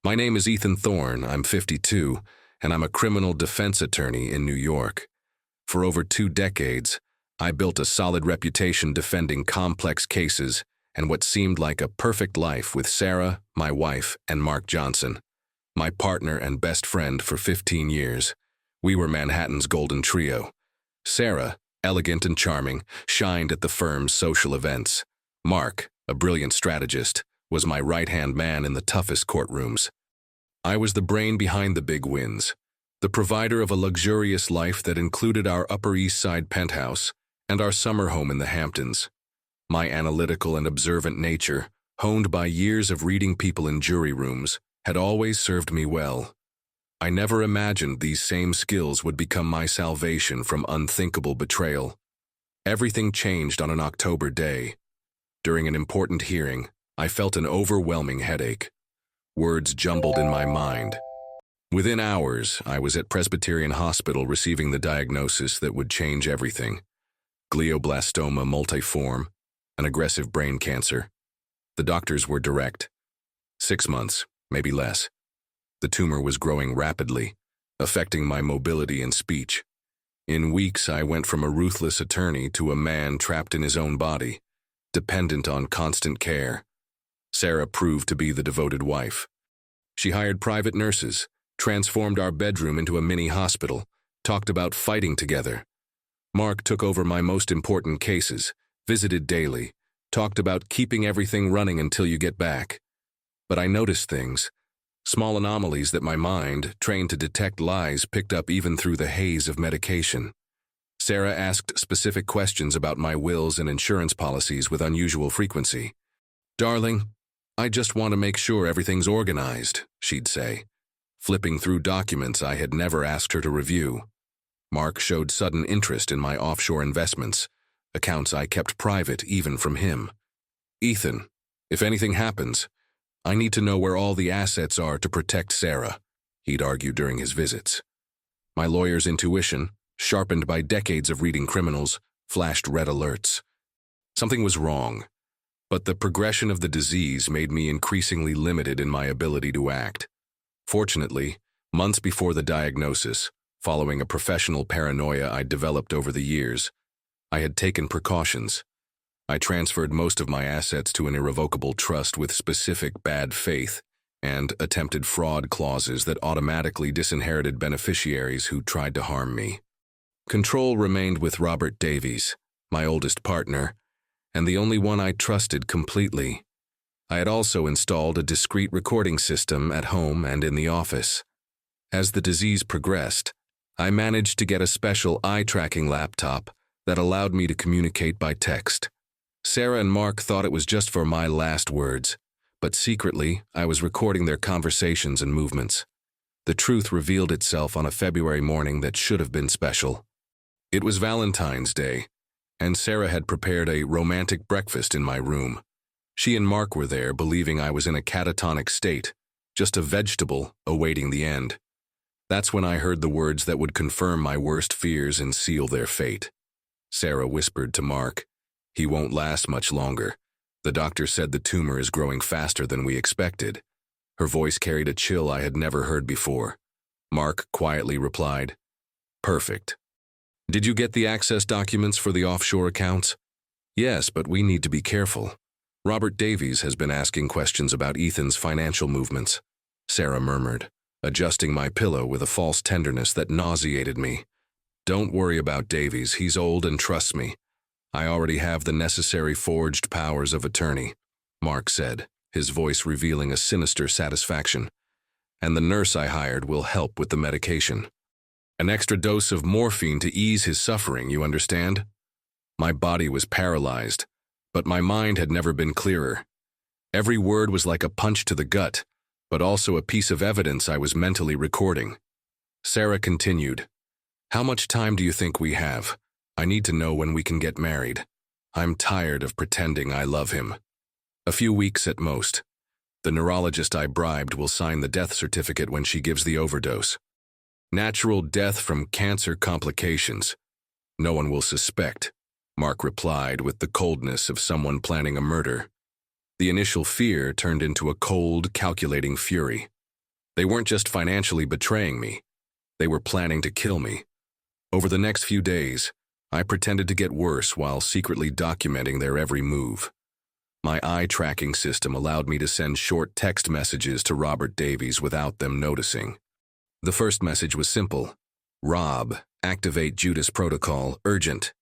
My name is Ethan Thorne, I'm 52, and I'm a criminal defense attorney in New York. For over 2 decades, I built a solid reputation defending complex cases and what seemed like a perfect life with Sarah, my wife, and Mark Johnson, my partner and best friend for 15 years. We were Manhattan's golden trio. Sarah, elegant and charming, shined at the firm's social events. Mark, a brilliant strategist, was my right-hand man in the toughest courtrooms. I was the brain behind the big wins, the provider of a luxurious life that included our Upper East Side penthouse and our summer home in the Hamptons. My analytical and observant nature, honed by years of reading people in jury rooms, had always served me well. I never imagined these same skills would become my salvation from unthinkable betrayal. Everything changed on an October day. During an important hearing, I felt an overwhelming headache. Words jumbled in my mind. Within hours, I was at Presbyterian Hospital receiving the diagnosis that would change everything. Glioblastoma multiforme, an aggressive brain cancer. The doctors were direct. 6 months, maybe less. The tumor was growing rapidly, affecting my mobility and speech. In weeks, I went from a ruthless attorney to a man trapped in his own body, dependent on constant care. Sarah proved to be the devoted wife. She hired private nurses, transformed our bedroom into a mini hospital, talked about fighting together. Mark took over my most important cases, visited daily, talked about keeping everything running until you get back. But I noticed things, small anomalies that my mind, trained to detect lies, picked up even through the haze of medication. Sarah asked specific questions about my wills and insurance policies with unusual frequency. "Darling, I just want to make sure everything's organized," she'd say, flipping through documents I had never asked her to review. Mark showed sudden interest in my offshore investments, accounts I kept private even from him. "Ethan, if anything happens, I need to know where all the assets are to protect Sarah," he'd argue during his visits. My lawyer's intuition, sharpened by decades of reading criminals, flashed red alerts. Something was wrong, but the progression of the disease made me increasingly limited in my ability to act. Fortunately, months before the diagnosis, following a professional paranoia I'd developed over the years, I had taken precautions. I transferred most of my assets to an irrevocable trust with specific bad faith and attempted fraud clauses that automatically disinherited beneficiaries who tried to harm me. Control remained with Robert Davies, my oldest partner, and the only one I trusted completely. I had also installed a discreet recording system at home and in the office. As the disease progressed, I managed to get a special eye-tracking laptop that allowed me to communicate by text. Sarah and Mark thought it was just for my last words, but secretly, I was recording their conversations and movements. The truth revealed itself on a February morning that should have been special. It was Valentine's Day, and Sarah had prepared a romantic breakfast in my room. She and Mark were there, believing I was in a catatonic state, just a vegetable awaiting the end. That's when I heard the words that would confirm my worst fears and seal their fate. Sarah whispered to Mark, "He won't last much longer. The doctor said the tumor is growing faster than we expected." Her voice carried a chill I had never heard before. Mark quietly replied, "Perfect. Did you get the access documents for the offshore accounts?" "Yes, but we need to be careful. Robert Davies has been asking questions about Ethan's financial movements," Sarah murmured, adjusting my pillow with a false tenderness that nauseated me. "Don't worry about Davies, he's old and trusts me. I already have the necessary forged powers of attorney," Mark said, his voice revealing a sinister satisfaction. "And the nurse I hired will help with the medication. An extra dose of morphine to ease his suffering, you understand?" My body was paralyzed, but my mind had never been clearer. Every word was like a punch to the gut, but also a piece of evidence I was mentally recording. Sarah continued, "How much time do you think we have? I need to know when we can get married. I'm tired of pretending I love him." "A few weeks at most. The neurologist I bribed will sign the death certificate when she gives the overdose. Natural death from cancer complications. No one will suspect," Mark replied with the coldness of someone planning a murder. The initial fear turned into a cold, calculating fury. They weren't just financially betraying me. They were planning to kill me. Over the next few days, I pretended to get worse while secretly documenting their every move. My eye tracking system allowed me to send short text messages to Robert Davies without them noticing. The first message was simple. Rob, activate Judas Protocol, urgent.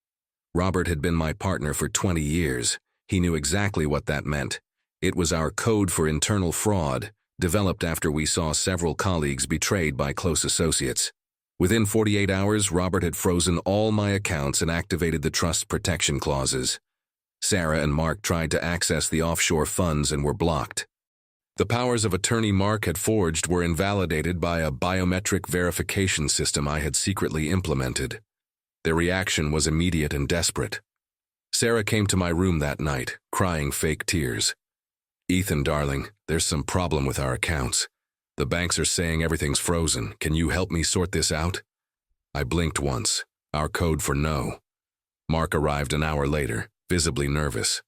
Robert had been my partner for 20 years. He knew exactly what that meant. It was our code for internal fraud, developed after we saw several colleagues betrayed by close associates. Within 48 hours, Robert had frozen all my accounts and activated the trust protection clauses. Sarah and Mark tried to access the offshore funds and were blocked. The powers of attorney Mark had forged were invalidated by a biometric verification system I had secretly implemented. Their reaction was immediate and desperate. Sarah came to my room that night, crying fake tears. "Ethan, darling, there's some problem with our accounts. The banks are saying everything's frozen. Can you help me sort this out?" I blinked once, our code for no. Mark arrived an hour later, visibly nervous.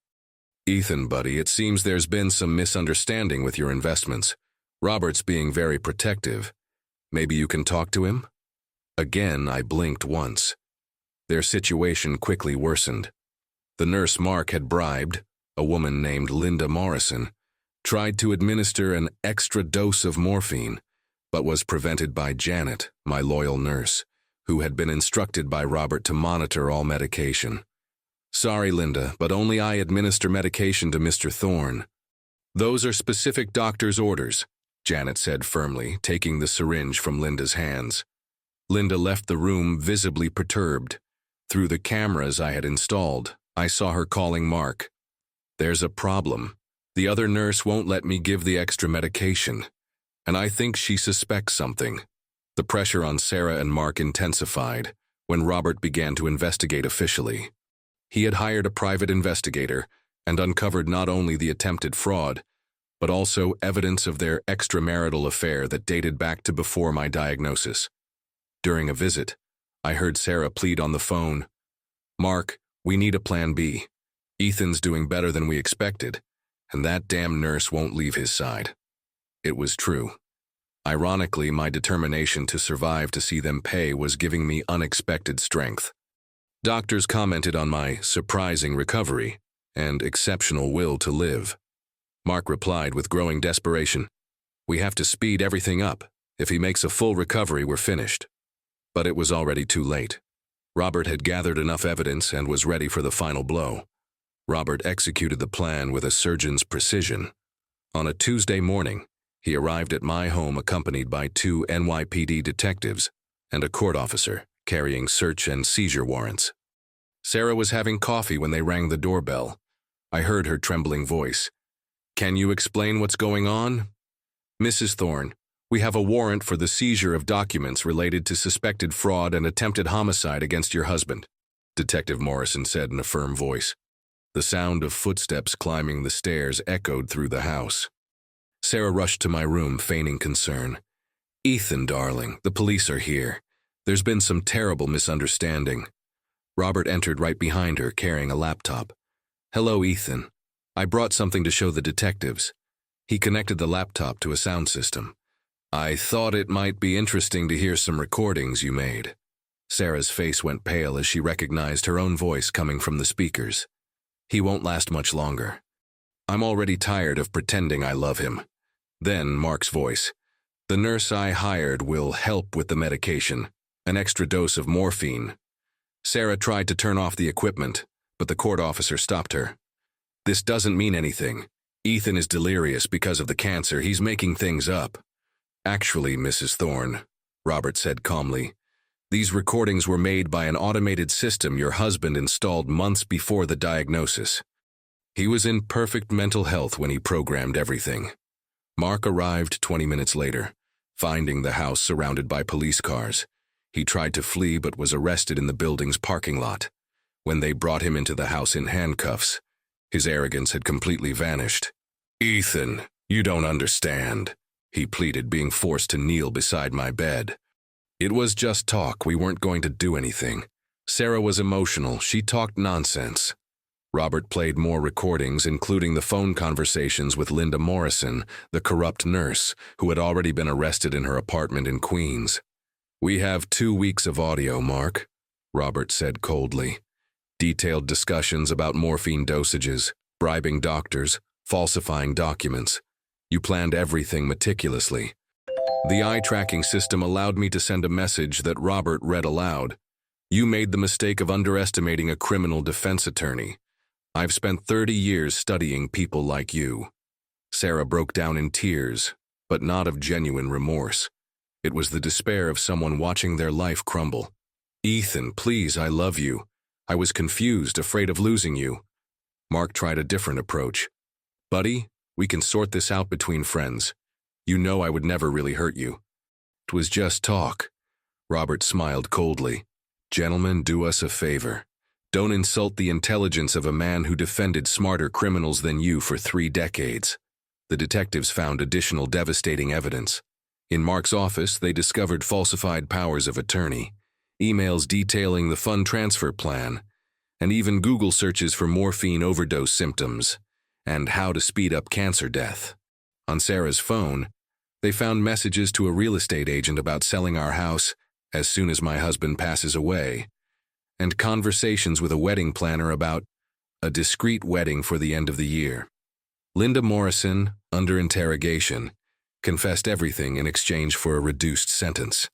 "Ethan, buddy, it seems there's been some misunderstanding with your investments. Robert's being very protective. Maybe you can talk to him?" Again, I blinked once. Their situation quickly worsened. The nurse Mark had bribed, a woman named Linda Morrison, tried to administer an extra dose of morphine, but was prevented by Janet, my loyal nurse, who had been instructed by Robert to monitor all medication. "Sorry, Linda, but only I administer medication to Mr. Thorne." "Those are specific doctor's orders," Janet said firmly, taking the syringe from Linda's hands. Linda left the room visibly perturbed. Through the cameras I had installed, I saw her calling Mark. "There's a problem. The other nurse won't let me give the extra medication, and I think she suspects something." The pressure on Sarah and Mark intensified when Robert began to investigate officially. He had hired a private investigator and uncovered not only the attempted fraud, but also evidence of their extramarital affair that dated back to before my diagnosis. During a visit, I heard Sarah plead on the phone, "Mark, we need a plan B. Ethan's doing better than we expected, and that damn nurse won't leave his side." It was true. Ironically, my determination to survive to see them pay was giving me unexpected strength. Doctors commented on my surprising recovery and exceptional will to live. Mark replied with growing desperation, "We have to speed everything up. If he makes a full recovery, we're finished." But it was already too late. Robert had gathered enough evidence and was ready for the final blow. Robert executed the plan with a surgeon's precision. On a Tuesday morning, he arrived at my home accompanied by 2 NYPD detectives and a court officer carrying search and seizure warrants. Sarah was having coffee when they rang the doorbell. I heard her trembling voice. "Can you explain what's going on?" "Mrs. Thorne, we have a warrant for the seizure of documents related to suspected fraud and attempted homicide against your husband," Detective Morrison said in a firm voice. The sound of footsteps climbing the stairs echoed through the house. Sarah rushed to my room, feigning concern. "Ethan, darling, the police are here. There's been some terrible misunderstanding." Robert entered right behind her, carrying a laptop. "Hello, Ethan. I brought something to show the detectives." He connected the laptop to a sound system. "I thought it might be interesting to hear some recordings you made." Sarah's face went pale as she recognized her own voice coming from the speakers. "He won't last much longer. I'm already tired of pretending I love him." Then Mark's voice. "The nurse I hired will help with the medication, an extra dose of morphine." Sarah tried to turn off the equipment, but the court officer stopped her. "This doesn't mean anything. Ethan is delirious because of the cancer. He's making things up." "Actually, Mrs. Thorne," Robert said calmly, "these recordings were made by an automated system your husband installed months before the diagnosis. He was in perfect mental health when he programmed everything." Mark arrived 20 minutes later, finding the house surrounded by police cars. He tried to flee but was arrested in the building's parking lot. When they brought him into the house in handcuffs, his arrogance had completely vanished. "Ethan, you don't understand," he pleaded, being forced to kneel beside my bed. "It was just talk. We weren't going to do anything." Sarah was emotional. She talked nonsense. Robert played more recordings, including the phone conversations with Linda Morrison, the corrupt nurse, who had already been arrested in her apartment in Queens. "We have 2 weeks of audio, Mark," Robert said coldly. "Detailed discussions about morphine dosages, bribing doctors, falsifying documents. You planned everything meticulously." The eye-tracking system allowed me to send a message that Robert read aloud. "You made the mistake of underestimating a criminal defense attorney. I've spent 30 years studying people like you." Sarah broke down in tears, but not of genuine remorse. It was the despair of someone watching their life crumble. "Ethan, please, I love you. I was confused, afraid of losing you." Mark tried a different approach. "Buddy, we can sort this out between friends. You know I would never really hurt you." "It was just talk." Robert smiled coldly. "Gentlemen, do us a favor. Don't insult the intelligence of a man who defended smarter criminals than you for 3 decades. The detectives found additional devastating evidence. In Mark's office, they discovered falsified powers of attorney, emails detailing the fund transfer plan, and even Google searches for morphine overdose symptoms and how to speed up cancer death. On Sarah's phone, they found messages to a real estate agent about selling our house as soon as my husband passes away, and conversations with a wedding planner about a discreet wedding for the end of the year. Linda Morrison, under interrogation, confessed everything in exchange for a reduced sentence.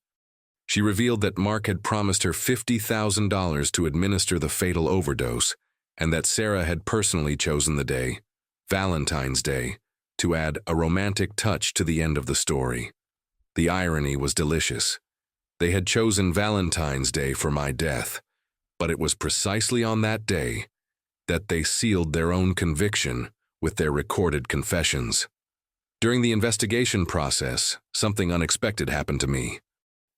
She revealed that Mark had promised her $50,000 to administer the fatal overdose, and that Sarah had personally chosen the day, Valentine's Day, to add a romantic touch to the end of the story. The irony was delicious. They had chosen Valentine's Day for my death, but it was precisely on that day that they sealed their own conviction with their recorded confessions. During the investigation process, something unexpected happened to me.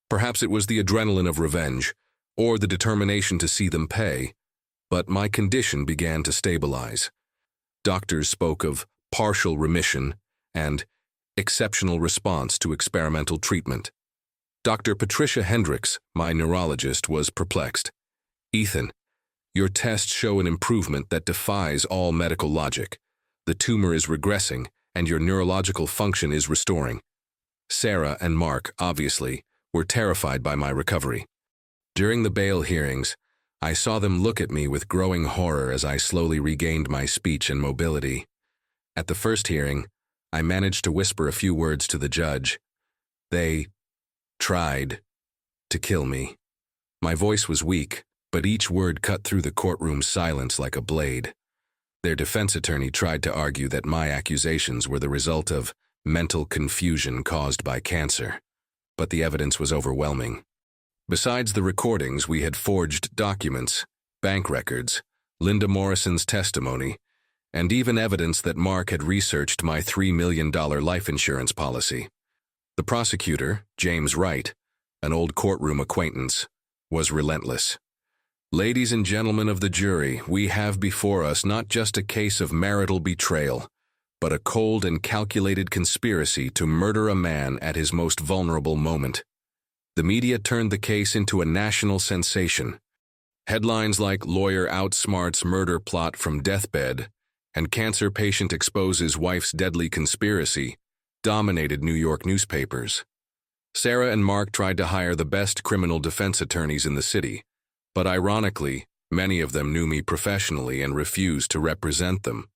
Perhaps it was the adrenaline of revenge, or the determination to see them pay, but my condition began to stabilize. Doctors spoke of partial remission and exceptional response to experimental treatment. Dr. Patricia Hendricks, my neurologist, was perplexed. "Ethan, your tests show an improvement that defies all medical logic. The tumor is regressing, and your neurological function is restoring." Sarah and Mark, obviously, were terrified by my recovery. During the bail hearings, I saw them look at me with growing horror as I slowly regained my speech and mobility. At the first hearing, I managed to whisper a few words to the judge. They tried to kill me. My voice was weak, but each word cut through the courtroom's silence like a blade. Their defense attorney tried to argue that my accusations were the result of mental confusion caused by cancer, but the evidence was overwhelming. Besides the recordings, we had forged documents, bank records, Linda Morrison's testimony, and even evidence that Mark had researched my $3 million life insurance policy. The prosecutor, James Wright, an old courtroom acquaintance, was relentless. "Ladies and gentlemen of the jury, we have before us not just a case of marital betrayal, but a cold and calculated conspiracy to murder a man at his most vulnerable moment." The media turned the case into a national sensation. Headlines like "Lawyer outsmarts murder plot from deathbed" and "Cancer patient exposes wife's deadly conspiracy" dominated New York newspapers. Sarah and Mark tried to hire the best criminal defense attorneys in the city, but ironically, many of them knew me professionally and refused to represent them.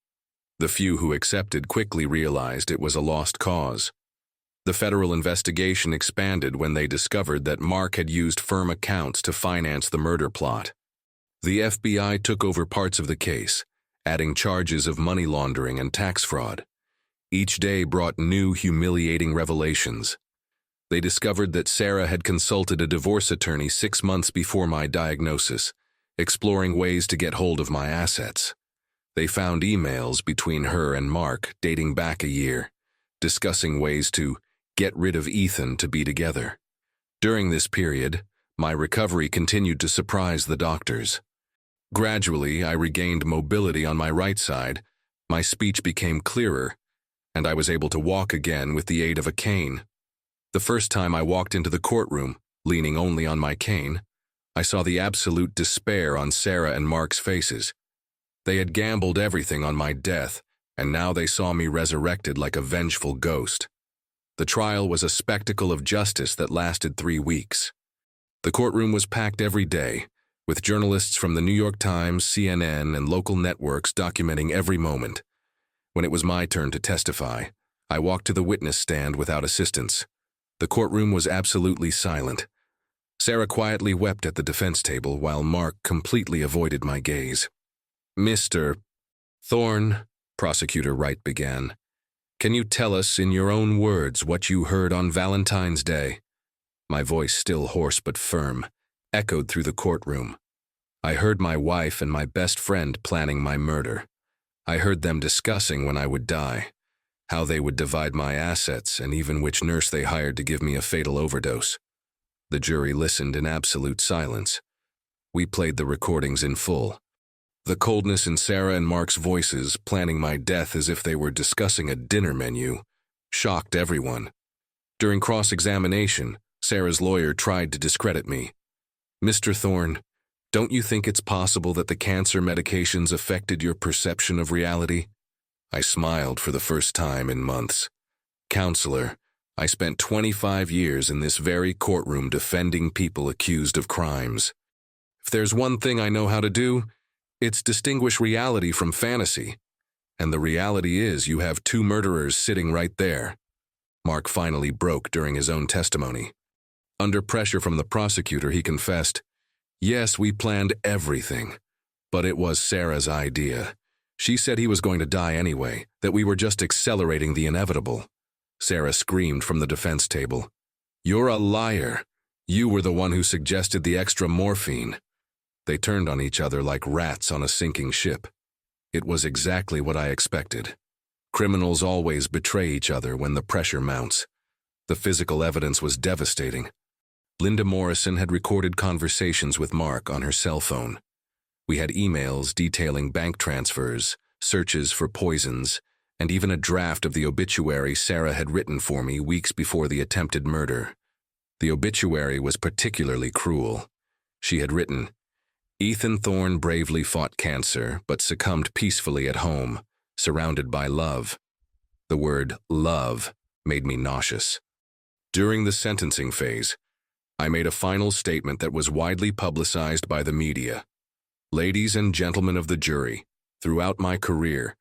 The few who accepted quickly realized it was a lost cause. The federal investigation expanded when they discovered that Mark had used firm accounts to finance the murder plot. The FBI took over parts of the case, adding charges of money laundering and tax fraud. Each day brought new, humiliating revelations. They discovered that Sarah had consulted a divorce attorney 6 months before my diagnosis, exploring ways to get hold of my assets. They found emails between her and Mark dating back a year, discussing ways to get rid of Ethan to be together. During this period, my recovery continued to surprise the doctors. Gradually, I regained mobility on my right side, my speech became clearer, and I was able to walk again with the aid of a cane. The first time I walked into the courtroom, leaning only on my cane, I saw the absolute despair on Sarah and Mark's faces. They had gambled everything on my death, and now they saw me resurrected like a vengeful ghost. The trial was a spectacle of justice that lasted 3 weeks. The courtroom was packed every day, with journalists from the New York Times, CNN, and local networks documenting every moment. When it was my turn to testify, I walked to the witness stand without assistance. The courtroom was absolutely silent. Sarah quietly wept at the defense table while Mark completely avoided my gaze. "Mr. Thorne," Prosecutor Wright began, "can you tell us in your own words what you heard on Valentine's Day?" My voice, still hoarse but firm, echoed through the courtroom. I heard my wife and my best friend planning my murder. I heard them discussing when I would die, how they would divide my assets, and even which nurse they hired to give me a fatal overdose. The jury listened in absolute silence. We played the recordings in full. The coldness in Sarah and Mark's voices, planning my death as if they were discussing a dinner menu, shocked everyone. During cross-examination, Sarah's lawyer tried to discredit me. "Mr. Thorne, don't you think it's possible that the cancer medications affected your perception of reality?" I smiled for the first time in months. "Counselor, I spent 25 years in this very courtroom defending people accused of crimes. If there's one thing I know how to do, it's distinguish reality from fantasy. And the reality is you have 2 murderers sitting right there." Mark finally broke during his own testimony. Under pressure from the prosecutor, he confessed, "Yes, we planned everything, but it was Sarah's idea. She said he was going to die anyway, that we were just accelerating the inevitable." Sarah screamed from the defense table, "You're a liar. You were the one who suggested the extra morphine." They turned on each other like rats on a sinking ship. It was exactly what I expected. Criminals always betray each other when the pressure mounts. The physical evidence was devastating. Linda Morrison had recorded conversations with Mark on her cell phone. We had emails detailing bank transfers, searches for poisons, and even a draft of the obituary Sarah had written for me weeks before the attempted murder. The obituary was particularly cruel. She had written, "Ethan Thorne bravely fought cancer, but succumbed peacefully at home, surrounded by love." The word love made me nauseous. During the sentencing phase, I made a final statement that was widely publicized by the media. "Ladies and gentlemen of the jury, throughout my career,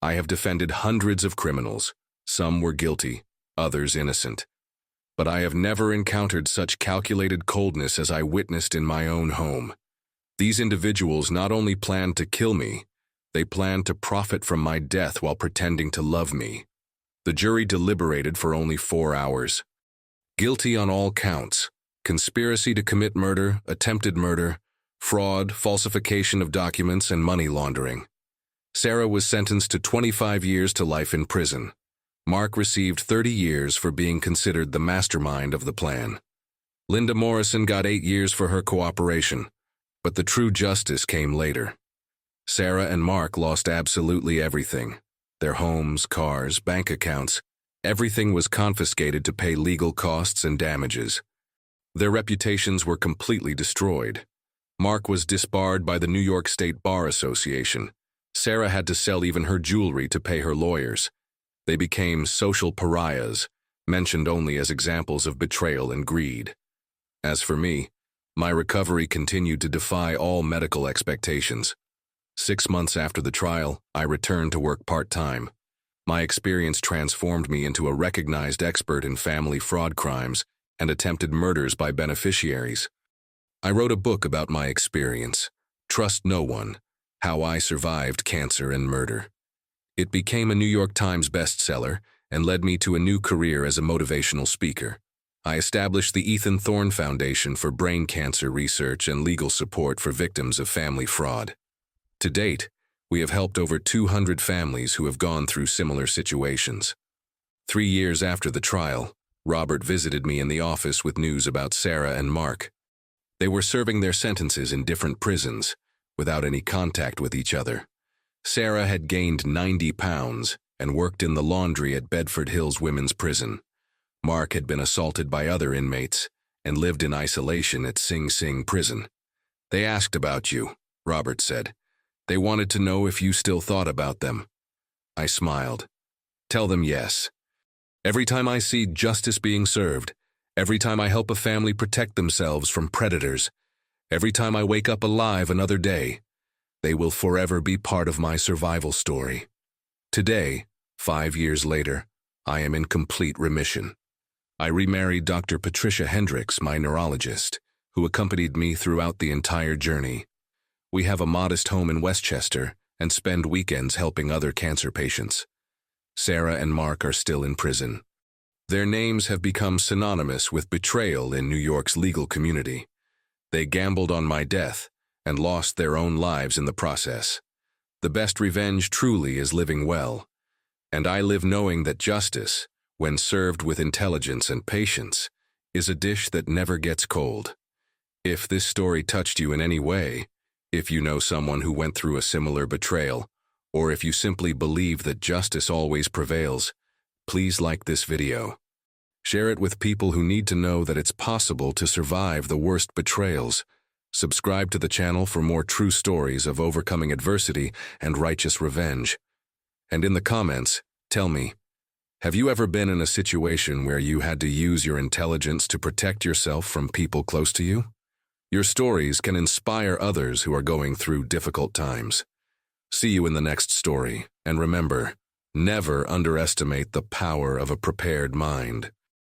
I have defended hundreds of criminals. Some were guilty, others innocent. But I have never encountered such calculated coldness as I witnessed in my own home. These individuals not only planned to kill me, they planned to profit from my death while pretending to love me." The jury deliberated for only 4 hours. Guilty on all counts: conspiracy to commit murder, attempted murder, fraud, falsification of documents, and money laundering. Sarah was sentenced to 25 years to life in prison. Mark received 30 years for being considered the mastermind of the plan. Linda Morrison got 8 years for her cooperation, but the true justice came later. Sarah and Mark lost absolutely everything. Their homes, cars, bank accounts, everything was confiscated to pay legal costs and damages. Their reputations were completely destroyed. Mark was disbarred by the New York State Bar Association. Sarah had to sell even her jewelry to pay her lawyers. They became social pariahs, mentioned only as examples of betrayal and greed. As for me, my recovery continued to defy all medical expectations. 6 months after the trial, I returned to work part-time. My experience transformed me into a recognized expert in family fraud crimes and attempted murders by beneficiaries. I wrote a book about my experience, Trust No One: How I Survived Cancer and Murder. It became a New York Times bestseller and led me to a new career as a motivational speaker. I established the Ethan Thorne Foundation for brain cancer research and legal support for victims of family fraud. To date, we have helped over 200 families who have gone through similar situations. 3 years after the trial, Robert visited me in the office with news about Sarah and Mark. They were serving their sentences in different prisons, without any contact with each other. Sarah had gained 90 pounds and worked in the laundry at Bedford Hills Women's Prison. Mark had been assaulted by other inmates and lived in isolation at Sing Sing Prison. "They asked about you," Robert said. They wanted to know if you still thought about them. I smiled. Tell them yes. Every time I see justice being served, every time I help a family protect themselves from predators, every time I wake up alive another day, they will forever be part of my survival story. Today, 5 years later, I am in complete remission. I remarried Dr. Patricia Hendricks, my neurologist, who accompanied me throughout the entire journey. We have a modest home in Westchester and spend weekends helping other cancer patients. Sarah and Mark are still in prison. Their names have become synonymous with betrayal in New York's legal community. They gambled on my death and lost their own lives in the process. The best revenge truly is living well, and I live knowing that justice, when served with intelligence and patience, is a dish that never gets cold. If this story touched you in any way, if you know someone who went through a similar betrayal, or if you simply believe that justice always prevails, please like this video. Share it with people who need to know that it's possible to survive the worst betrayals. Subscribe to the channel for more true stories of overcoming adversity and righteous revenge. And in the comments, tell me, have you ever been in a situation where you had to use your intelligence to protect yourself from people close to you? Your stories can inspire others who are going through difficult times. See you in the next story, and remember, never underestimate the power of a prepared mind.